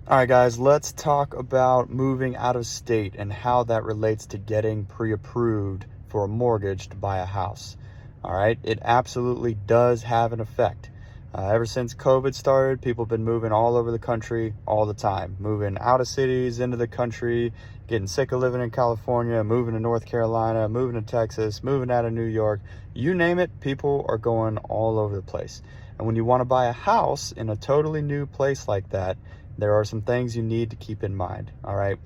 All right, guys, let's talk about moving out of state and how that relates to getting pre-approved for a mortgage to buy a house. All right, it absolutely does have an effect. Ever since COVID started, people have been moving all over the country all the time, moving out of cities into the country, getting sick of living in California, moving to North Carolina, moving to Texas, moving out of New York. You name it, people are going all over the place. And when you want to buy a house in a totally new place like that, there are some things you need to keep in mind. All right.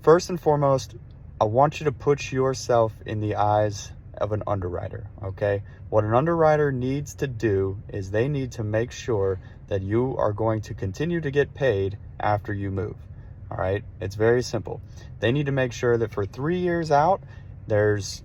First and foremost, I want you to put yourself in the eyes of an underwriter. Okay. What an underwriter needs to do is they need to make sure that you are going to continue to get paid after you move. All right. It's very simple. They need to make sure that for 3 years out, there's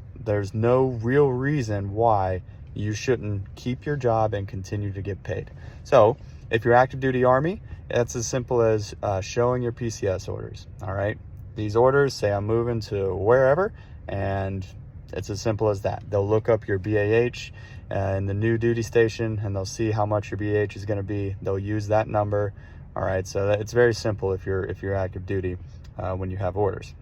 no real reason why you shouldn't keep your job and continue to get paid. So if you're active duty Army, it's as simple as showing your PCS orders. All right. These orders say I'm moving to wherever, and it's as simple as that. They'll look up your BAH in the new duty station, and they'll see how much your BAH is going to be. They'll use that number. All right. So it's very simple if you're active duty when you have orders,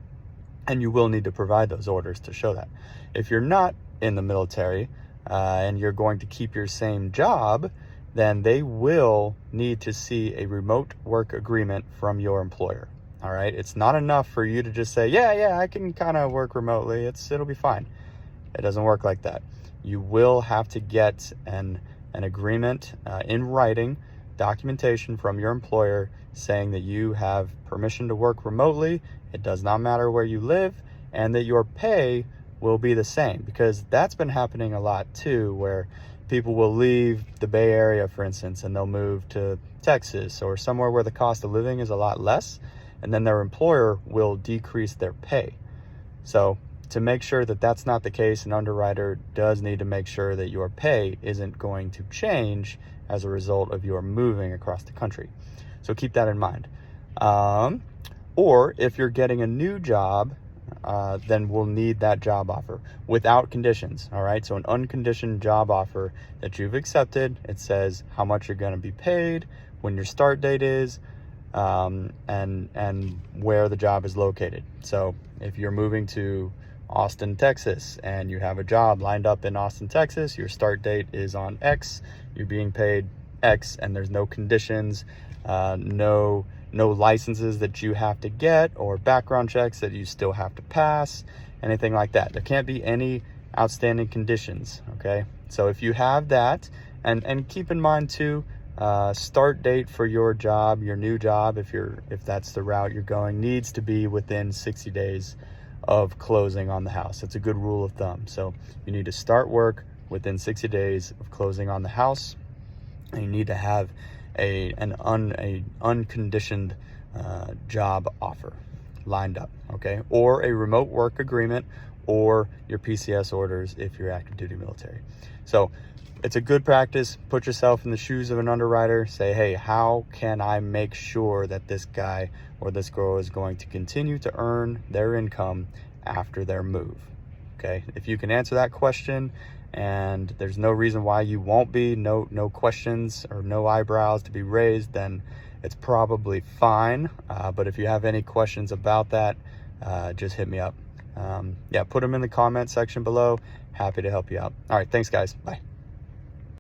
and you will need to provide those orders to show that. If you're not in the military and you're going to keep your same job, then they will need to see a remote work agreement from your employer. All right. It's not enough for you to just say, yeah, I can kind of work remotely. It'll be fine. It doesn't work like that. You will have to get an agreement in writing, documentation from your employer saying that you have permission to work remotely. It does not matter where you live, and that your pay will be the same, because that's been happening a lot too, where people will leave the Bay Area, for instance, and they'll move to Texas or somewhere where the cost of living is a lot less, and then their employer will decrease their pay. So to make sure that that's not the case, an underwriter does need to make sure that your pay isn't going to change as a result of your moving across the country. So keep that in mind. Or if you're getting a new job, then we'll need that job offer without conditions. All right. So an unconditioned job offer that you've accepted. It says how much you're going to be paid, when your start date is, and where the job is located. So if you're moving to Austin, Texas, and you have a job lined up in Austin, Texas, your start date is on X, you're being paid X, and there's no conditions, no licenses that you have to get, or background checks that you still have to pass, anything like that. There can't be any outstanding conditions. Okay. So if you have that, and keep in mind too, start date for your job, your new job, if that's the route you're going, needs to be within 60 days of closing on the house. That's a good rule of thumb. So you need to start work within 60 days of closing on the house, and you need to have an unconditioned job offer lined up. Okay. Or a remote work agreement, or your PCS orders if you're active duty military. So it's a good practice. Put yourself in the shoes of an underwriter. Say, hey, how can I make sure that this guy or this girl is going to continue to earn their income after their move? Okay. If you can answer that question, and there's no reason why you won't be, no questions or no eyebrows to be raised, then it's probably fine. But if you have any questions about that, just hit me up. Put them in the comment section below. Happy to help you out. All right. Thanks, guys. Bye.